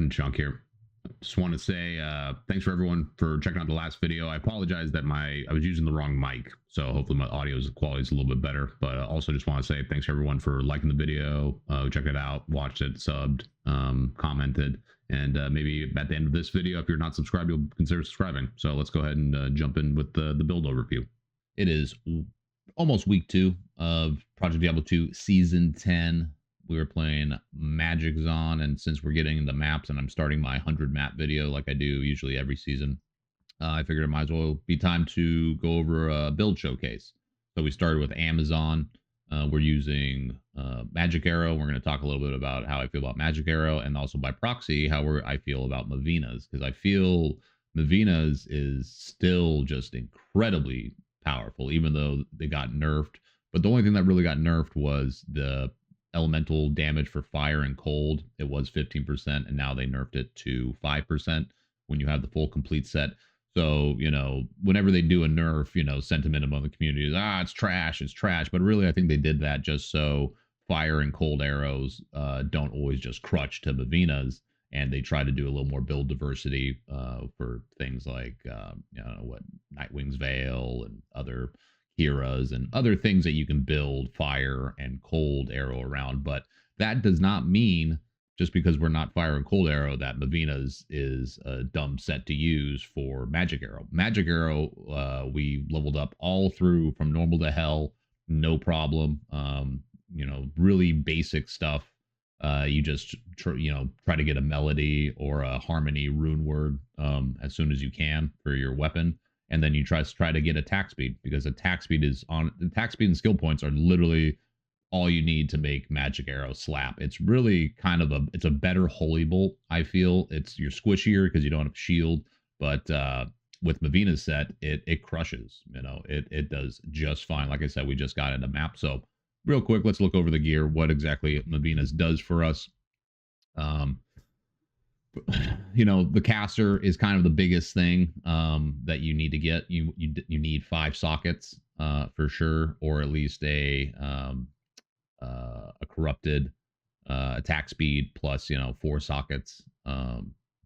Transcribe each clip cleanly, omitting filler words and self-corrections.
Rune Chunk here. Just want to say thanks for everyone for checking out the last video. I apologize that I was using the wrong mic, so hopefully my audio's quality is a little bit better. But also just want to say thanks for everyone for liking the video, checked it out, watched it, subbed, commented, and maybe at the end of this video, if you're not subscribed, you'll consider subscribing. So let's go ahead and jump in with the build overview. It is almost week 2 of Project Diablo 2 Season 10. We were playing Magic Zone, and since we're getting into maps and I'm starting my 100 map video like I do usually every season, I figured it might as well be time to go over a build showcase. So we started with Amazon. We're using Magic Arrow. We're going to talk a little bit about how I feel about Magic Arrow, and also by proxy how I feel about Mavinas, because I feel Mavinas is still just incredibly powerful, even though they got nerfed. But the only thing that really got nerfed was the elemental damage for fire and cold. It was 15%, and now they nerfed it to 5% when you have the full complete set. So, you know, whenever they do a nerf, you know, sentiment among the community is, it's trash, it's trash. But really, I think they did that just so fire and cold arrows don't always just crutch to Mavinas, and they try to do a little more build diversity for things like, you know, what, Nightwing's Veil and other Heroes and other things that you can build fire and cold arrow around. But that does not mean, just because we're not fire and cold arrow, that Mavinas is a dumb set to use for Magic Arrow. Magic Arrow, we leveled up all through from normal to hell, no problem. You know, really basic stuff. You just try to get a melody or a harmony rune word as soon as you can for your weapon. And then you try to get attack speed, because attack speed and skill points are literally all you need to make Magic Arrow slap. It's really kind of it's a better Holy Bolt, I feel. You're squishier because you don't have shield, but with Mavina's set, it crushes. You know, it does just fine. Like I said, we just got into map. So real quick, let's look over the gear, what exactly Mavina's does for us. You know, the caster is kind of the biggest thing that you need to get. You need 5 sockets for sure, or at least a corrupted attack speed plus 4 sockets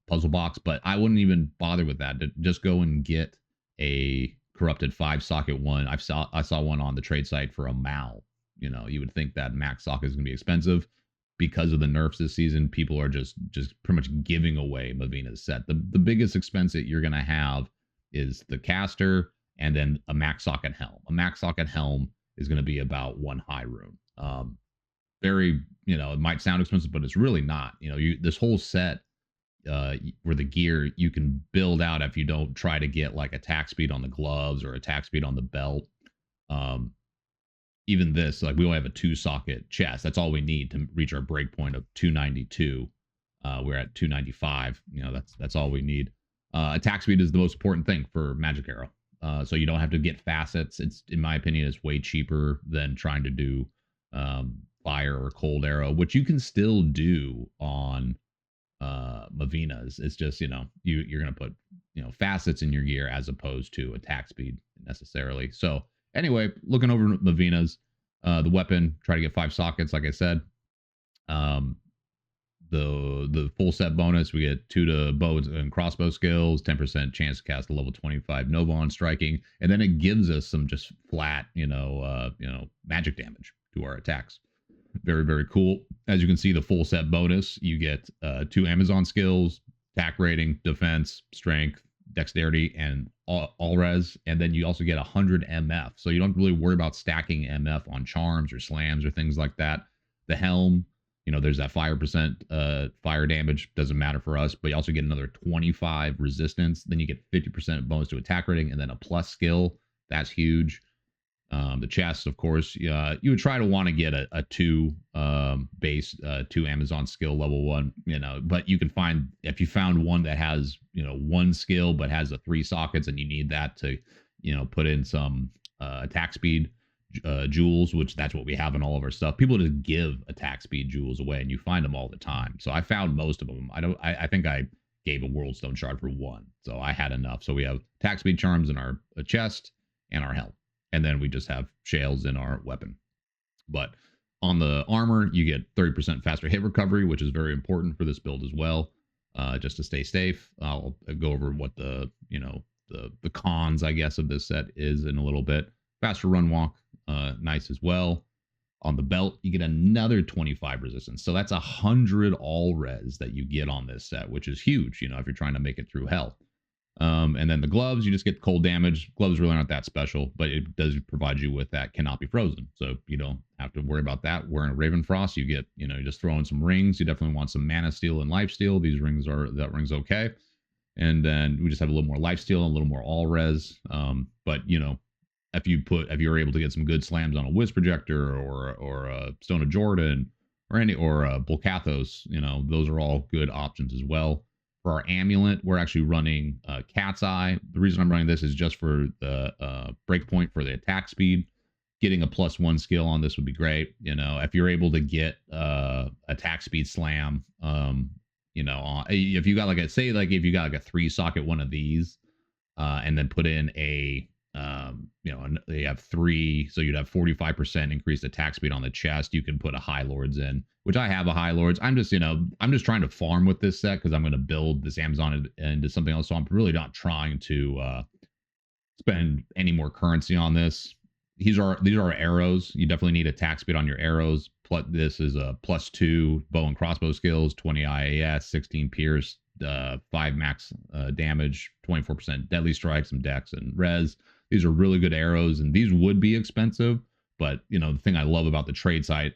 puzzle box. But I wouldn't even bother with that. Just go and get a corrupted 5 socket one. I saw one on the trade site for a Mal. You know, you would think that max socket is going to be expensive. Because of the nerfs this season, people are just pretty much giving away Mavina's set. The biggest expense that you're going to have is the caster and then a max socket helm. A max socket helm is going to be about 1 high rune. Very, it might sound expensive, but it's really not. This whole set for the gear, you can build out if you don't try to get like attack speed on the gloves or attack speed on the belt. Even this, like, we only have a 2 socket chest. That's all we need to reach our breakpoint of 292. We're at 295. That's all we need. Attack speed is the most important thing for Magic Arrow. So you don't have to get facets. It's, in my opinion, it's way cheaper than trying to do fire or cold arrow, which you can still do on Mavinas. It's just, you're going to put, facets in your gear as opposed to attack speed necessarily. So anyway, looking over Mavinas, the weapon, try to get 5 sockets, like I said. The full set bonus, we get 2 to bow and crossbow skills, 10% chance to cast a level 25 Nova on striking, and then it gives us some just flat, magic damage to our attacks. Very, very cool. As you can see, the full set bonus, you get 2 Amazon skills, attack rating, defense, strength, dexterity, and all res, and then you also get 100 MF, so you don't really worry about stacking MF on charms or slams or things like that. The helm, there's that 5% fire damage, doesn't matter for us, but you also get another 25 resistance. Then you get 50% bonus to attack rating, and then a plus skill. That's huge. The chest, of course, you would try to want to get a 2 base, 2 Amazon skill level 1, but you can find, if you found one that has, 1 skill, but has the 3 sockets, and you need that to, put in some attack speed jewels, which that's what we have in all of our stuff. People just give attack speed jewels away, and you find them all the time. So I found most of them. I think I gave a World Stone shard for 1. So I had enough. So we have attack speed charms in our chest and our helm. And then we just have shales in our weapon. But on the armor, you get 30% faster hit recovery, which is very important for this build as well. just to stay safe. I'll go over what the the cons, I guess, of this set is in a little bit. Faster run walk, nice as well. On the belt, you get another 25 resistance. So that's 100 all res that you get on this set, which is huge, if you're trying to make it through hell. And then the gloves, you just get cold damage. Gloves really aren't that special, but it does provide you with that cannot be frozen. So you don't have to worry about that. Wearing a Raven Frost, you get, you just throw in some rings. You definitely want some mana steal and life steal. That ring's okay. And then we just have a little more life steal and a little more all res. But if you're able to get some good slams on a Wiz Projector or a Stone of Jordan or Volcathos, those are all good options as well. For our amulet, we're actually running Cat's Eye. The reason I'm running this is just for the breakpoint for the attack speed. Getting a +1 skill on this would be great. If you're able to get attack speed slam, if you got if you got like a 3-socket one of these, and then put in a they have 3, so you'd have 45% increased attack speed on the chest. You can put a High Lords in, which I have a High Lords. I'm just trying to farm with this set because I'm going to build this Amazon into something else. So I'm really not trying to spend any more currency on this. These are arrows. You definitely need attack speed on your arrows. This is a +2 bow and crossbow skills, 20 IAS, 16 pierce, 5 max damage, 24% deadly strike, some dex and res. These are really good arrows, and these would be expensive. But the thing I love about the trade site,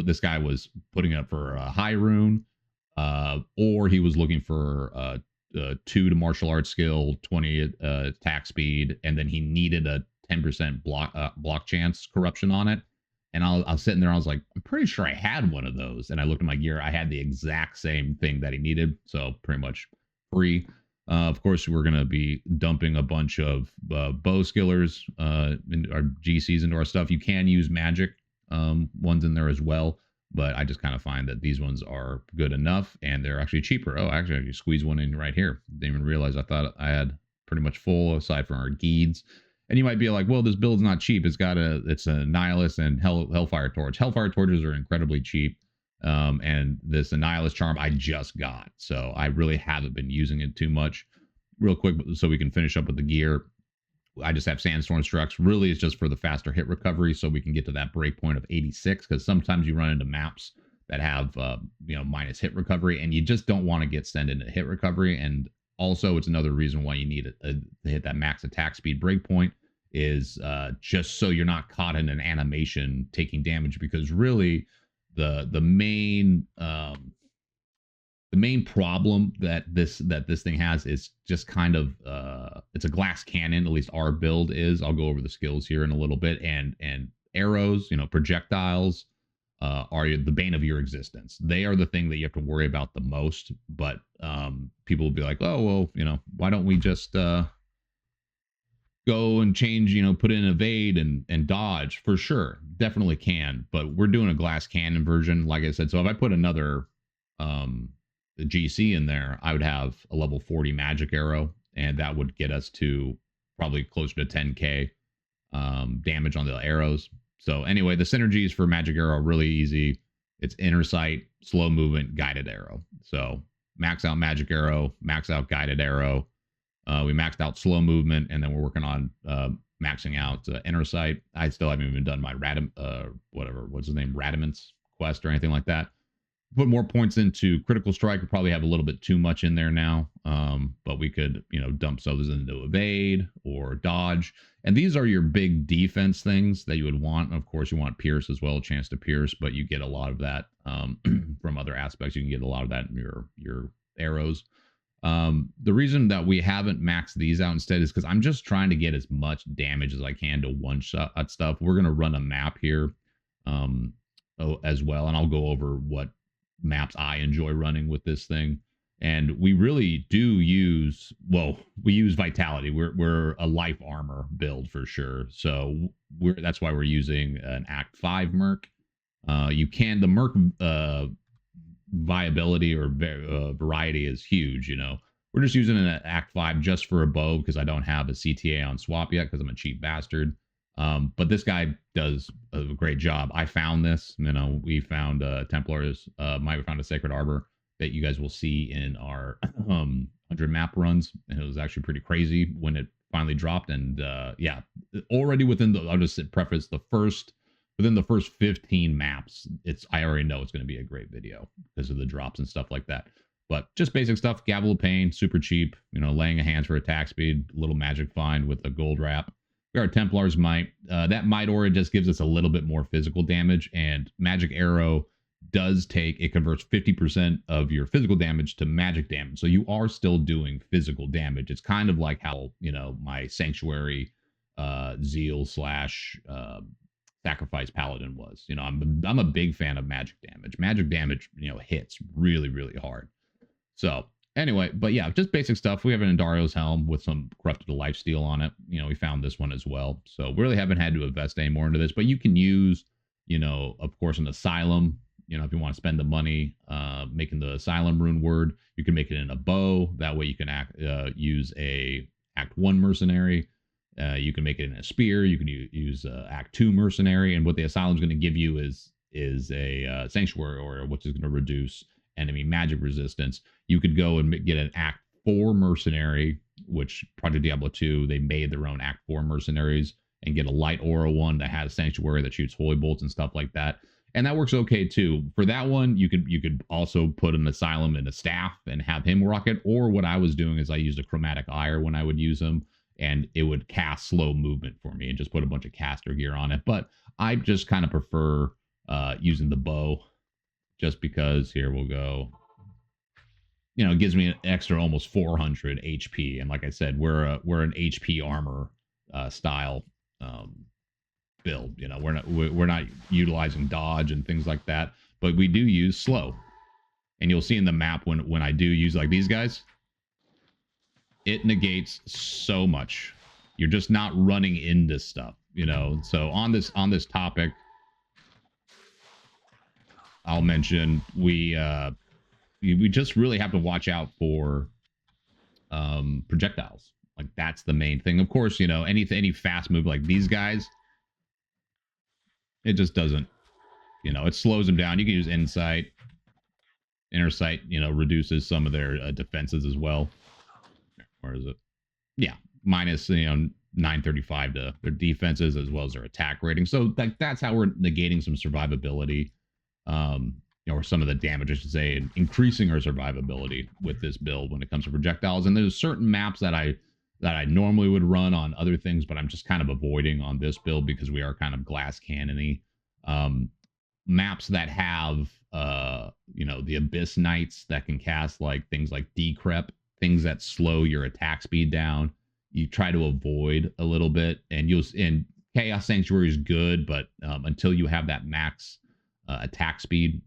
this guy was putting it up for a high rune, or he was looking for 2 to martial arts skill, 20 attack speed, and then he needed a 10% block chance corruption on it. And I was sitting there, I was like, I'm pretty sure I had one of those. And I looked at my gear, I had the exact same thing that he needed, so pretty much free. Of course, we're going to be dumping a bunch of bow skillers, in our GCs into our stuff. You can use magic ones in there as well, but I just kind of find that these ones are good enough, and they're actually cheaper. Oh, actually, I can squeeze one in right here. Didn't even realize I thought I had pretty much full, aside from our Geeds. And you might be like, well, this build's not cheap. It's a Nihilist and Hellfire Torch. Hellfire Torches are incredibly cheap. And this Annihilus Charm I just got, so I really haven't been using it too much. Real quick, so we can finish up with the gear, I just have Sandstorm Structs. Really, it's just for the faster hit recovery, so we can get to that breakpoint of 86, because sometimes you run into maps that have minus hit recovery, and you just don't want to get sent into hit recovery. And also, it's another reason why you need to hit that max attack speed breakpoint, is just so you're not caught in an animation taking damage, because really the main problem that this thing has is just kind of it's a glass cannon. At least our build is. I'll go over the skills here in a little bit. And arrows, projectiles are the bane of your existence. They are the thing that you have to worry about the most. But people will be like, oh well, why don't we just go and change, put in evade and dodge? For sure, definitely can, but we're doing a glass cannon version, like I said. So if I put another GC in there, I would have a level 40 magic arrow, and that would get us to probably closer to 10k damage on the arrows. So anyway, the synergies for magic arrow are really easy. It's inner sight, slow movement, guided arrow. So max out magic arrow, max out guided arrow. We maxed out slow movement, and then we're working on maxing out inner sight. I still haven't even done my Radamant's quest or anything like that. Put more points into critical strike. We probably have a little bit too much in there now, but we could dump some of those into evade or dodge. And these are your big defense things that you would want. Of course, you want pierce as well, a chance to pierce, but you get a lot of that from other aspects. You can get a lot of that in your arrows. The reason that we haven't maxed these out instead is because I'm just trying to get as much damage as I can to one-shot stuff. We're going to run a map here as well, and I'll go over what maps I enjoy running with this thing. And we really do use vitality. We're a life armor build for sure. So that's why we're using an Act 5 Merc. The Merc viability or variety is huge. We're just using an Act 5 just for a bow, because I don't have a CTA on swap yet, because I'm a cheap bastard. But this guy does a great job. I found this, we found Templars, might have found a Sacred Arbor. that you guys will see in our 100 map runs. And it was actually pretty crazy when it finally dropped. And yeah, already within the, I'll just preface within the first 15 maps, I already know it's going to be a great video because of the drops and stuff like that. But just basic stuff, Gavel of Pain, super cheap, laying a hands for attack speed, little magic find with a gold wrap. We got Templar's Might. That Might aura just gives us a little bit more physical damage, and Magic Arrow it converts 50% of your physical damage to magic damage. So you are still doing physical damage. It's kind of like how, my Sanctuary Zeal / Sacrifice Paladin was. I'm a big fan of magic damage. Magic damage, hits really, really hard. So anyway, but yeah, just basic stuff. We have an Andario's Helm with some Corrupted Lifesteal on it. We found this one as well. So we really haven't had to invest any more into this, but you can use, of course, an Asylum. If you want to spend the money making the Asylum rune word, you can make it in a bow. That way you can use a Act 1 mercenary. You can make it in a spear. You can use Act 2 mercenary. And what the Asylum's going to give you is a Sanctuary Aura, which is going to reduce enemy magic resistance. You could go and get an Act 4 mercenary, which Project Diablo 2, they made their own Act 4 mercenaries, and get a light aura one that has Sanctuary that shoots holy bolts and stuff like that. And that works okay too. For that one, you could also put an Asylum in a staff and have him rock it. Or what I was doing is I used a Chromatic Ire when I would use him, and it would cast slow movement for me and just put a bunch of caster gear on it. But I just kind of prefer using the bow, just because here we'll go. It gives me an extra almost 400 HP, and like I said, we're an HP armor style build. We're not utilizing dodge and things like that, but we do use slow. And you'll see in the map when I do use like these guys, it negates so much. You're just not running into stuff, So on this topic, I'll mention we just really have to watch out for projectiles. Like, that's the main thing. Of course, any fast move like these guys, it just doesn't, it slows them down. You can use Insight. Inner Sight, reduces some of their defenses as well. Where is it? Yeah, minus, 935 to their defenses as well as their attack rating. So that's how we're negating some survivability. Or some of the damage, I should say, and increasing our survivability with this build when it comes to projectiles. And there's certain maps that I normally would run on other things, but I'm just kind of avoiding on this build because we are kind of glass cannon-y. Maps that have, the Abyss Knights that can cast like things like Decrep, things that slow your attack speed down, you try to avoid a little bit. And Chaos Sanctuary is good, but until you have that max attack speed,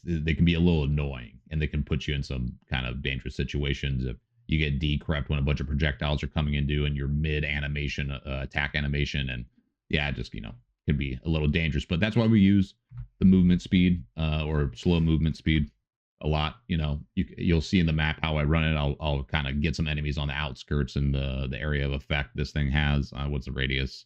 they can be a little annoying, and they can put you in some kind of dangerous situations if you get decrept when a bunch of projectiles are coming into and your mid animation attack animation, and yeah, it just can be a little dangerous. But that's why we use the movement speed or slow movement speed a lot. You'll see in the map how I run it. I'll kind of get some enemies on the outskirts in the area of effect this thing has. What's the radius?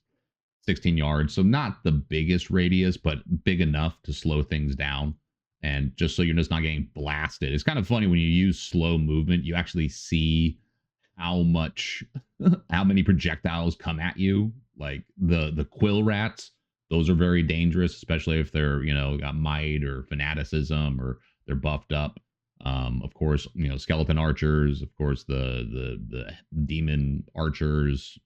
16 yards, so not the biggest radius, but big enough to slow things down, and just so you're just not getting blasted. It's kind of funny when you use slow movement, you actually see how many projectiles come at you. Like the quill rats, those are very dangerous, especially if they're got might or fanaticism or they're buffed up. Of course, skeleton archers, of course the demon archers.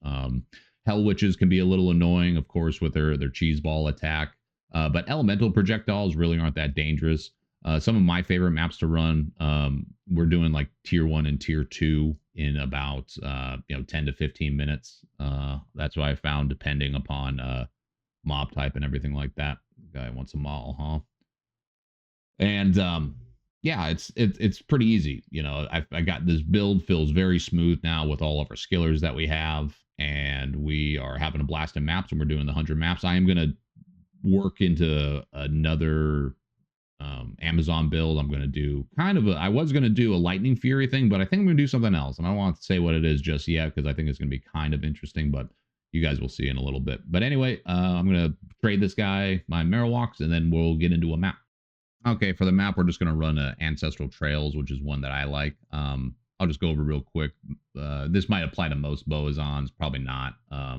Hell Witches can be a little annoying, of course, with their cheese ball attack. But elemental projectiles really aren't that dangerous. Some of my favorite maps to run, we're doing like tier 1 and tier 2 in about 10 to 15 minutes. That's what I found, depending upon mob type and everything like that. Guy wants a mall, huh? And yeah, it's pretty easy. I got this build, feels very smooth now with all of our skillers that we have. And we are having a blast in maps, and we're doing the 100 maps. I am going to work into another Amazon build. I'm going to do I was going to do a Lightning Fury thing, but I think I'm going to do something else. And I don't want to say what it is just yet because I think it's going to be kind of interesting, but you guys will see in a little bit. But anyway, I'm going to trade this guy my Marowaks, and then we'll get into a map. Okay, for the map, we're just going to run Ancestral Trails, which is one that I like. I'll just go over real quick. This might apply to most Boazons, probably not,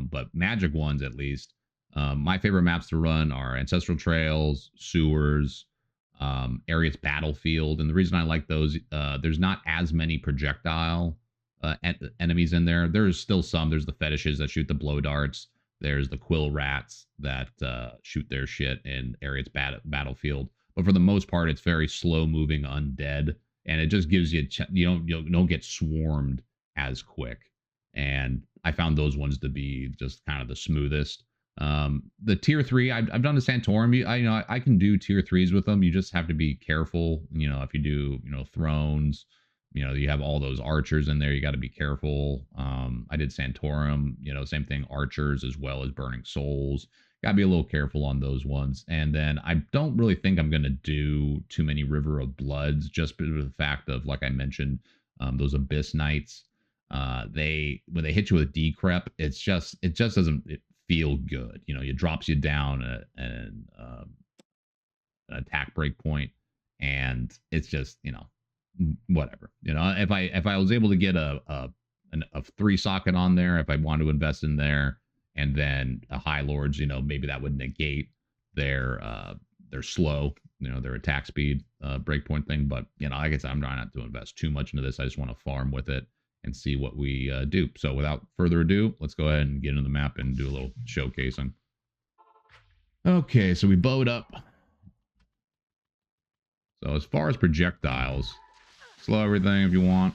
but magic ones at least. My favorite maps to run are Ancestral Trails, Sewers, Ariet's Battlefield, and the reason I like those, there's not as many projectile enemies in there. There's still some. There's the fetishes that shoot the blow darts. There's the quill rats that shoot their shit in Ariet's Battlefield. But for the most part, it's very slow moving undead, and it just gives you you don't get swarmed as quick. And I found those ones to be just kind of the smoothest. The tier 3, I've done the Santorum. I can do tier 3s with them. You just have to be careful. If you do thrones, you have all those archers in there. You got to be careful. I did Santorum. Same thing, archers as well as burning souls. Got to be a little careful on those ones. And then I don't really think I'm going to do too many River of Bloods, just because of the fact of, like I mentioned, those Abyss Knights. When they hit you with decrep, it just doesn't feel good. It drops you down an attack break point, and it's just whatever. If I was able to get a 3 socket on there, if I want to invest in there, and then a High Lords, maybe that would negate their slow, their attack speed breakpoint thing. But like I said, I'm trying not to invest too much into this. I just want to farm with it and see what we do. So without further ado, let's go ahead and get into the map and do a little showcasing. Okay, so we bowed up. So as far as projectiles, slow everything if you want.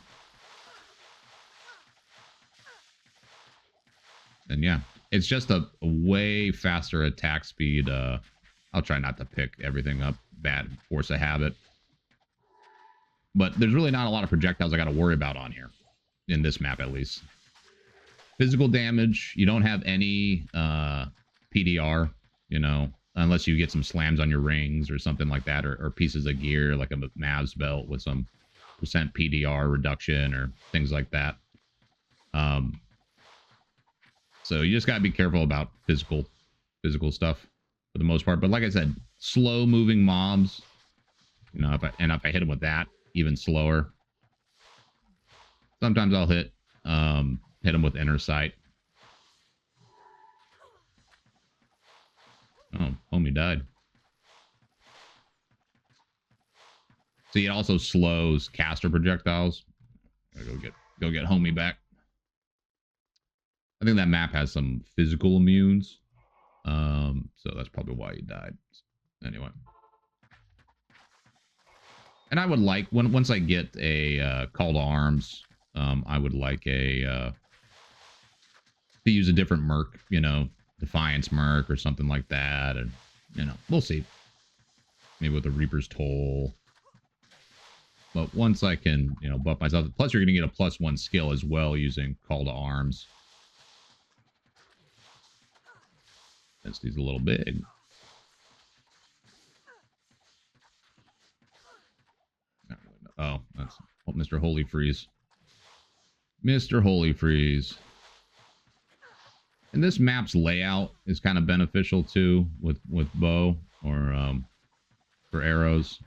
And yeah, it's just a way faster attack speed. I'll try not to pick everything up. Bad force of habit. But there's really not a lot of projectiles I got to worry about on here. In this map, at least. Physical damage, you don't have any PDR, unless you get some slams on your rings or something like that, or pieces of gear like a Mavs belt with some percent PDR reduction or things like that. So you just gotta be careful about physical stuff for the most part. But like I said, slow moving mobs, if I hit them with that, even slower. Sometimes I'll hit them with inner sight. Oh, homie died. See, it also slows caster projectiles. Go get homie back. I think that map has some physical immunes. So that's probably why he died. Anyway. And I would like, once I get a call to arms, I would like to use a different Merc, Defiance Merc or something like that. And, we'll see. Maybe with a Reaper's Toll. But once I can, buff myself. Plus, you're going to get a +1 skill as well using Call to Arms. Since he's a little big. Oh, that's Mr. Holy Freeze. Mr. Holy Freeze. And this map's layout is kind of beneficial too with bow or for arrows.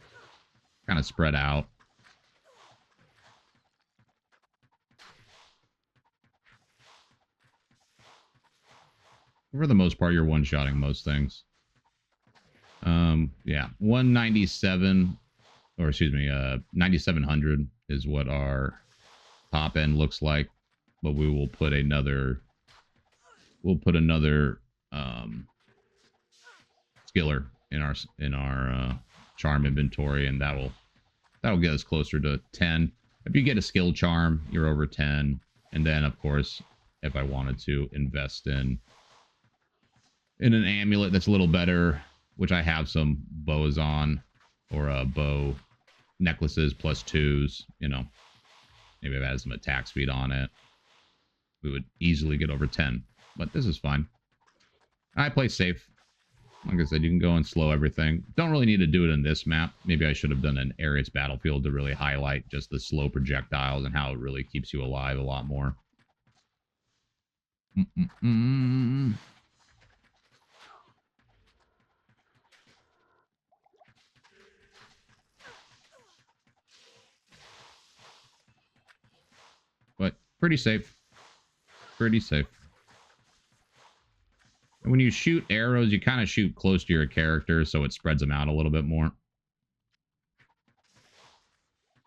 Kind of spread out. For the most part, you're one-shotting most things. Yeah, 197, or excuse me, 9700 is what our top end looks like, but we will put another, skiller in our charm inventory, and that'll get us closer to 10. If you get a skill charm, you're over 10, and then of course, if I wanted to invest in an amulet that's a little better, which I have some bows on, or bow necklaces +2s, maybe if I had some attack speed on it, we would easily get over 10. But this is fine. I play safe. Like I said, you can go and slow everything. Don't really need to do it in this map. Maybe I should have done an Ariet's Battlefield to really highlight just the slow projectiles and how it really keeps you alive a lot more. Pretty safe. Pretty safe. And when you shoot arrows, you kind of shoot close to your character, so it spreads them out a little bit more.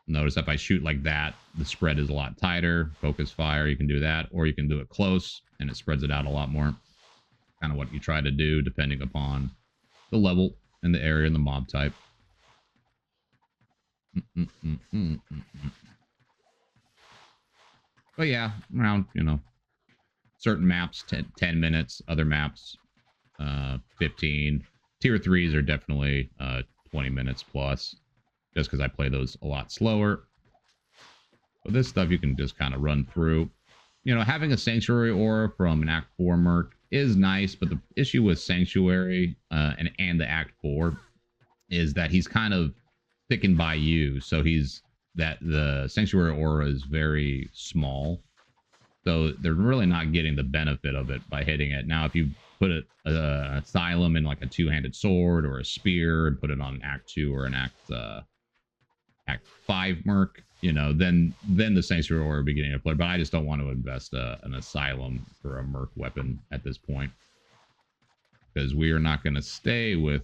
Notice if I shoot like that, the spread is a lot tighter. Focus fire, you can do that, or you can do it close, and it spreads it out a lot more. Kind of what you try to do, depending upon the level and the area and the mob type. But yeah, around, you know, certain maps, 10 minutes, other maps, 15. Tier 3s are definitely 20 minutes plus, just because I play those a lot slower. But this stuff you can just kind of run through. You know, having a Sanctuary aura from an Act 4 Merc is nice, but the issue with Sanctuary and the Act 4 is that he's kind of thickened by you. So the Sanctuary aura is very small. So they're really not getting the benefit of it by hitting it. Now, if you put an Asylum in like a two-handed sword or a spear and put it on an Act 2 or an Act 5 Merc, you know, then the Sanctuary aura will be getting a play. But I just don't want to invest an Asylum for a Merc weapon at this point, because we are not going to stay with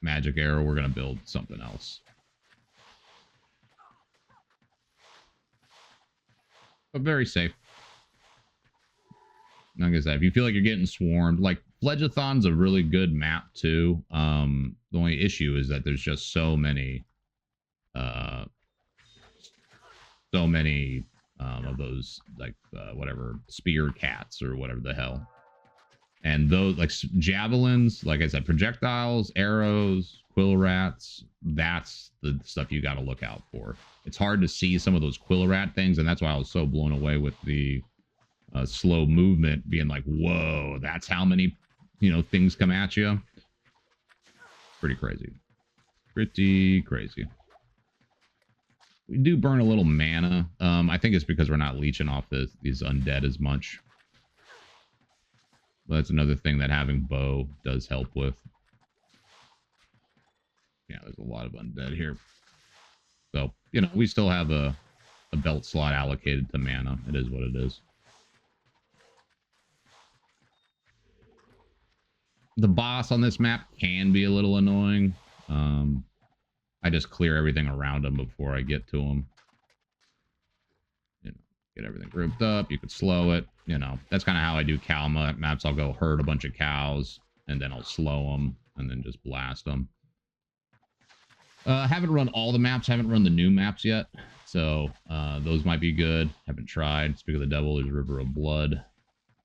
Magic Arrow. We're going to build something else. But very safe. Like I said, if you feel like you're getting swarmed, like Fledgathon's a really good map too. The only issue is that there's just so many of those, like whatever, spear cats or whatever the hell. And those, like javelins, like I said, projectiles, arrows, quill rats, that's the stuff you got to look out for. It's hard to see some of those quill rat things, and that's why I was so blown away with the slow movement, being like, whoa, that's how many, you know, things come at you. Pretty crazy. Pretty crazy. We do burn a little mana. I think it's because we're not leeching off these undead as much. But that's another thing that having bow does help with. Yeah, there's a lot of undead here. So, you know, we still have a belt slot allocated to mana. It is what it is. The boss on this map can be a little annoying. I just clear everything around him before I get to him. You know, get everything grouped up. You could slow it. You know, that's kind of how I do cow maps. I'll go herd a bunch of cows, and then I'll slow them, and then just blast them. Haven't run all the maps. Haven't run the new maps yet. So those might be good. Haven't tried. Speak of the Devil, there's River of Blood.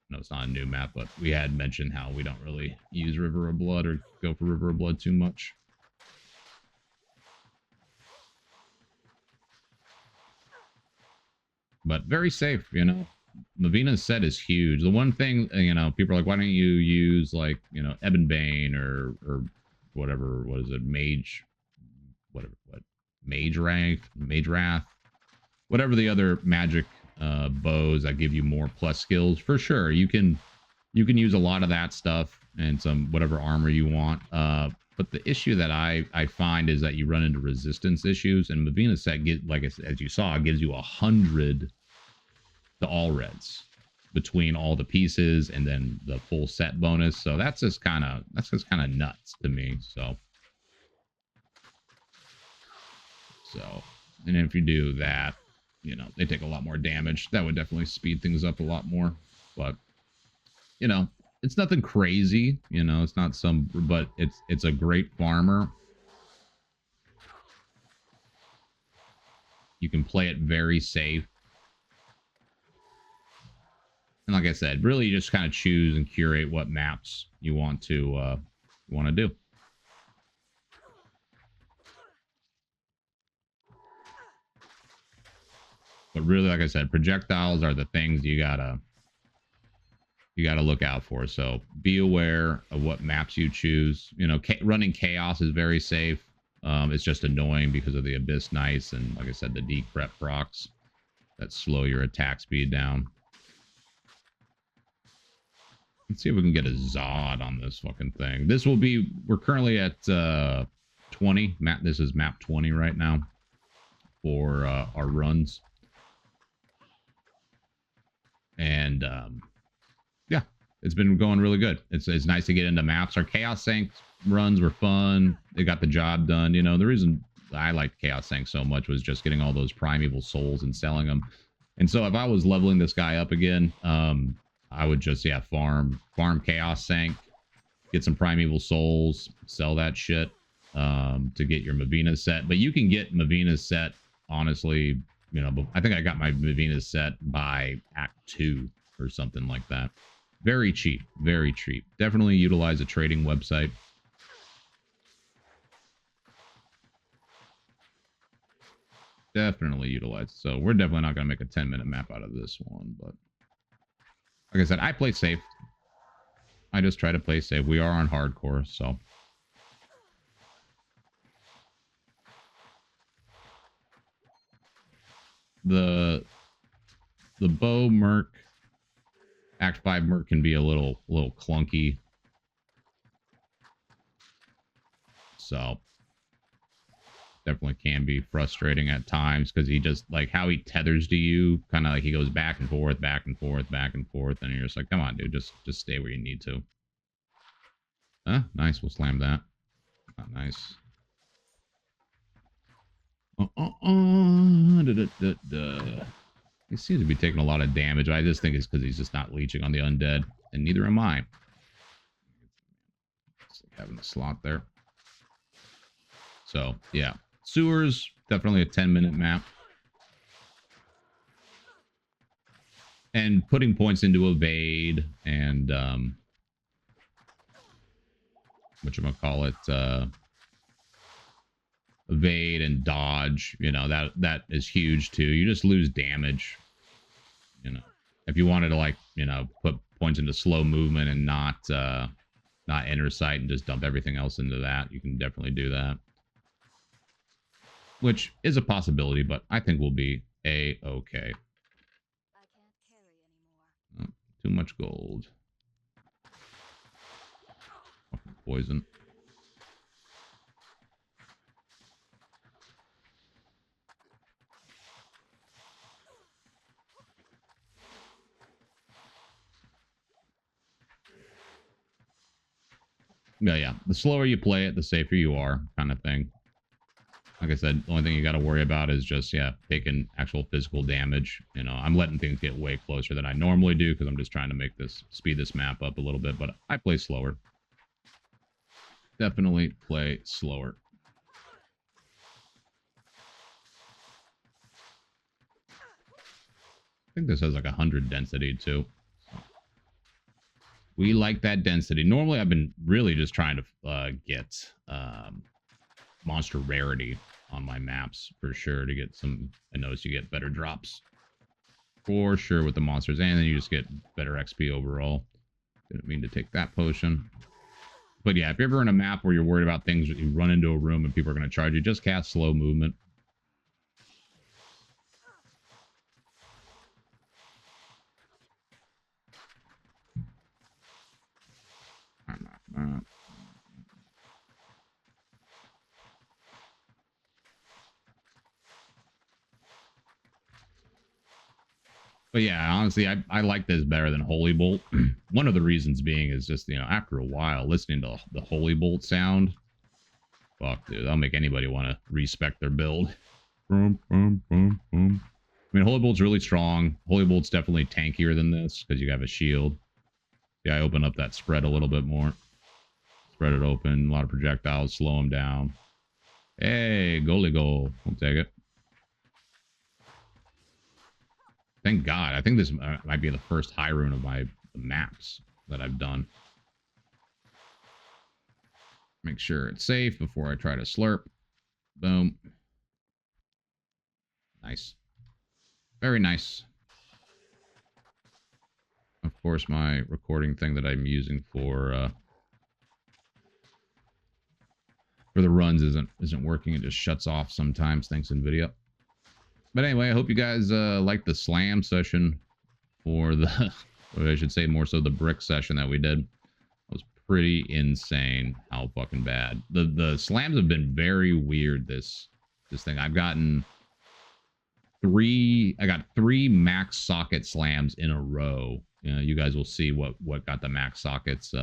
No, it's not a new map, but we had mentioned how we don't really use River of Blood or go for River of Blood too much. But very safe, you know. Mavina's set is huge. The one thing, you know, people are like, why don't you use, like, you know, Ebonbane or whatever, what is it, Mage, whatever, what, Mage Wrath, whatever the other magic bows that give you more plus skills. For sure, you can use a lot of that stuff and some whatever armor you want. But the issue that I find is that you run into resistance issues, and Mavina's set, like as you saw, gives you 100 to all reds between all the pieces and then the full set bonus. So that's just kind of nuts to me. So and if you do that, you know, they take a lot more damage. That would definitely speed things up a lot more. But you know, it's nothing crazy, you know, it's not some, but it's a great farmer. You can play it very safe. And like I said, really you just kind of choose and curate what maps you want to do. But really, like I said, projectiles are the things you gotta look out for. So be aware of what maps you choose. You know, running Chaos is very safe. It's just annoying because of the Abyss Knights and, like I said, the decrep procs that slow your attack speed down. Let's see if we can get a Zod on this fucking thing. This will be, we're currently at 20. This is map 20 right now for our runs. And yeah, it's been going really good. It's nice to get into maps. Our Chaos Sank runs were fun. They got the job done. You know, the reason I liked Chaos Sank so much was just getting all those primeval souls and selling them. And so if I was leveling this guy up again, I would just, yeah, farm Chaos Sank, get some primeval souls, sell that shit to get your Mavina set. But you can get Mavina set, honestly, you know, I think I got my Mavina set by Act 2 or something like that. Very cheap, very cheap. Definitely utilize a trading website. Definitely utilize. So we're definitely not going to make a 10-minute map out of this one, but like I said, I play safe. I just try to play safe. We are on hardcore, so the bow Merc, Act 5 Merc can be a little clunky. So definitely can be frustrating at times because he just, like, how he tethers to you, kind of like he goes back and forth, back and forth, back and forth, and you're just like, come on, dude, just stay where you need to. Nice, we'll slam that. Not nice. He seems to be taking a lot of damage. I just think it's because he's just not leeching on the undead, and neither am I. It's like having a slot there. So, yeah. Sewers, definitely a 10-minute map. And putting points into evade and, whatchamacallit, evade and dodge, you know, that is huge too. You just lose damage, you know. If you wanted to, like, you know, put points into slow movement and not inner sight and just dump everything else into that, you can definitely do that. Which is a possibility, but I think we'll be A-okay. Oh, too much gold. Poison. Yeah. The slower you play it, the safer you are, kind of thing. Like I said, the only thing you got to worry about is just, yeah, taking actual physical damage. You know, I'm letting things get way closer than I normally do because I'm just trying to speed this map up a little bit, but I play slower. Definitely play slower. I think this has like 100 density too. We like that density. Normally, I've been really just trying to get monster rarity on my maps for sure to get some. I noticed you get better drops for sure with the monsters, and then you just get better XP overall. Didn't mean to take that potion. But yeah, if you're ever in a map where you're worried about things, you run into a room and people are going to charge you, just cast slow movement. But yeah, honestly, I like this better than Holy Bolt. One of the reasons being is just, you know, after a while, listening to the Holy Bolt sound, fuck, dude, that'll make anybody want to respec their build. I mean, Holy Bolt's really strong. Holy Bolt's definitely tankier than this because you have a shield. Yeah, I open up that spread a little bit more. Spread it open. A lot of projectiles. Slow them down. Hey, goalie goal. We'll take it. Thank God. I think this might be the first high rune of my maps that I've done. Make sure it's safe before I try to slurp. Boom. Nice. Very nice. Of course, my recording thing that I'm using for the runs isn't working. It just shuts off sometimes. Thanks, NVIDIA. But anyway, I hope you guys liked the slam session for the, or I should say more so the brick session that we did. It was pretty insane how fucking bad. The slams have been very weird this thing. I've gotten three max socket slams in a row. You guys will see what got the max sockets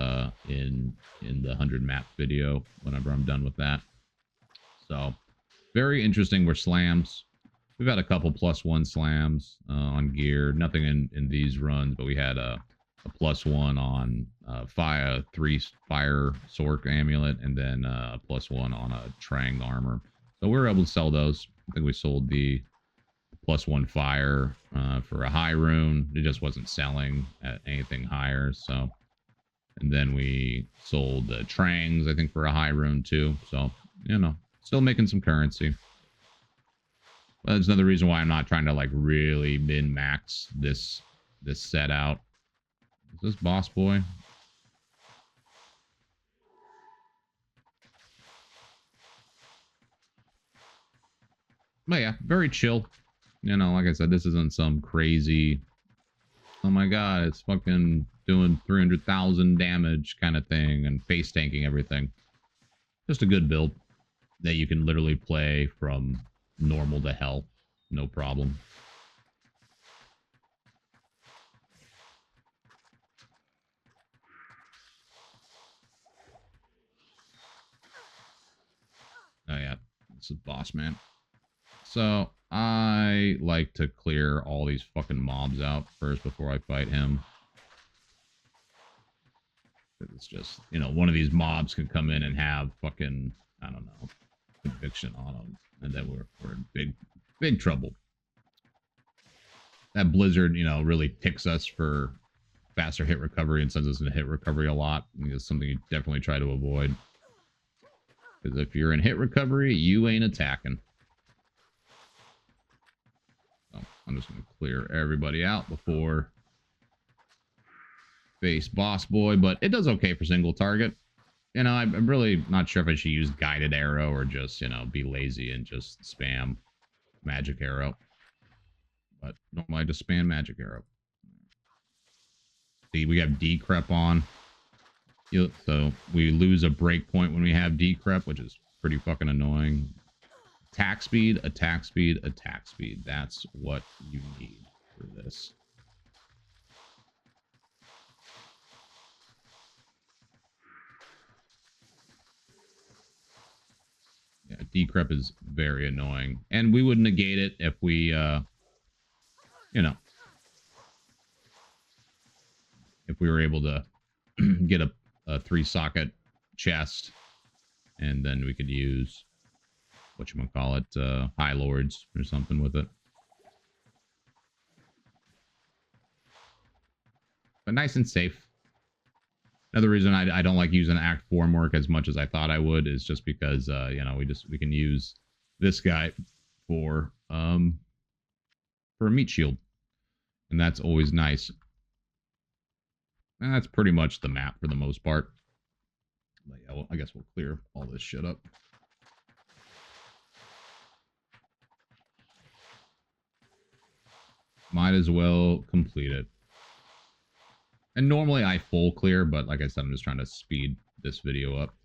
in the 100 map video whenever I'm done with that. So very interesting were slams. We've had a couple +1 slams on gear. Nothing in these runs, but we had a +1 on fire 3 fire Sork amulet, and then a +1 on a Trang armor. So we were able to sell those. I think we sold the +1 fire for a high rune. It just wasn't selling at anything higher. So, and then we sold the Trangs, I think, for a high rune too. So, you know, still making some currency. But that's another reason why I'm not trying to like really min max this set out. Is this boss boy? But yeah, very chill. You know, like I said, this isn't some crazy, oh my god, it's fucking doing 300,000 damage kind of thing and face tanking everything. Just a good build that you can literally play from normal to hell, no problem. Oh yeah, this is boss man. So I like to clear all these fucking mobs out first before I fight him. It's just, you know, one of these mobs can come in and have fucking, I don't know, conviction on them, and then we're in big trouble. That blizzard, you know, really ticks us for faster hit recovery and sends us into hit recovery a lot. It's something you definitely try to avoid. Because if you're in hit recovery, you ain't attacking. So I'm just going to clear everybody out before face boss boy, but it does okay for single target. You know, I'm really not sure if I should use guided arrow or just, you know, be lazy and just spam magic arrow. But normally I just spam magic arrow. See, we have decrep on. So we lose a breakpoint when we have decrep, which is pretty fucking annoying. Attack speed, attack speed, attack speed. That's what you need for this. Yeah, decrep is very annoying. And we would negate it if we, you know, if we were able to get a 3-socket chest, and then we could use whatchamacallit, High Lords or something with it. But nice and safe. Another reason I don't like using Act 4 Merc as much as I thought I would is just because, you know, we can use this guy for a meat shield. And that's always nice. And that's pretty much the map for the most part. But yeah, well, I guess we'll clear all this shit up. Might as well complete it. And normally I full clear, but like I said, I'm just trying to speed this video up.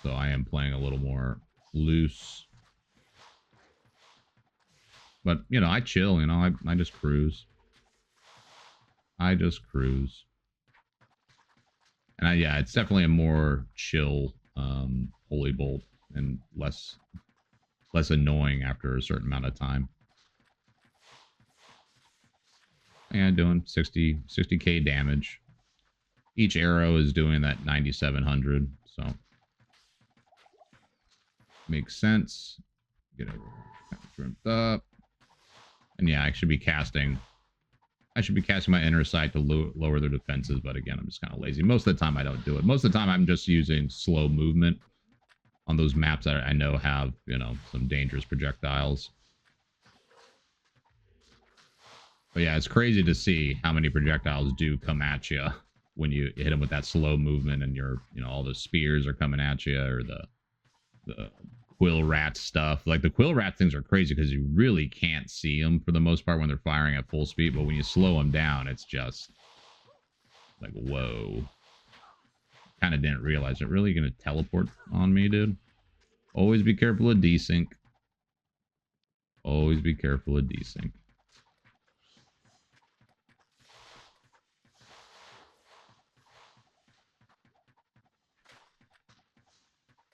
So I am playing a little more loose. But, you know, I chill, you know, I just cruise. I just cruise. And yeah, it's definitely a more chill Holy Bolt and less annoying after a certain amount of time. And doing 60k damage. Each arrow is doing that 9,700, so makes sense. Get it trimmed up. And yeah, I should be casting my inner sight to lower their defenses, but again, I'm just kind of lazy. Most of the time I don't do it. Most of the time I'm just using slow movement on those maps that I know have, you know, some dangerous projectiles. But yeah, it's crazy to see how many projectiles do come at you when you hit them with that slow movement, and you know, all the spears are coming at you, or the quill rat stuff. Like the quill rat things are crazy because you really can't see them for the most part when they're firing at full speed, but when you slow them down, it's just like, whoa. Kind of didn't realize it. Really gonna teleport on me, dude? Always be careful of desync. Always be careful of desync.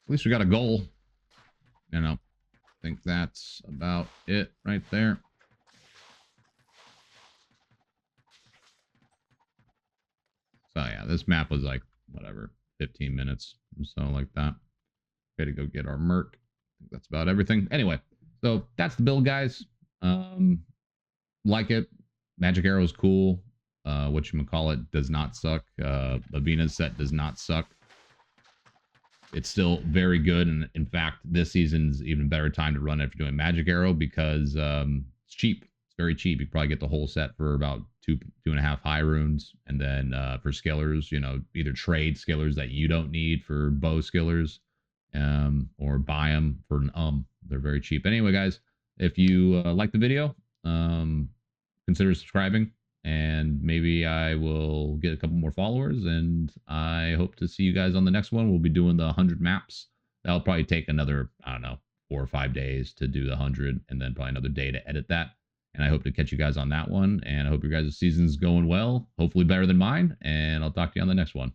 At least we got a goal. You know, I think that's about it right there. So yeah, this map was like, whatever, 15 minutes or so like that. Okay, to go get our Merc. I think that's about everything. Anyway, so that's the build, guys. Like it. Magic Arrow is cool. Whatchamacallit does not suck. Lavina's set does not suck. It's still very good, and in fact, this season's even better time to run it if you're doing Magic Arrow because it's cheap. It's very cheap. You can probably get the whole set for about 2.5 high runes, and then for skillers, you know, either trade skillers that you don't need for bow skillers, or buy them for an They're very cheap. Anyway, guys, if you like the video, consider subscribing. And maybe I will get a couple more followers, and I hope to see you guys on the next one. We'll be doing the 100 maps. That'll probably take another, I don't know, 4 or 5 days to do the 100, and then probably another day to edit that. And I hope to catch you guys on that one, and I hope your guys' season's going well, hopefully better than mine, and I'll talk to you on the next one.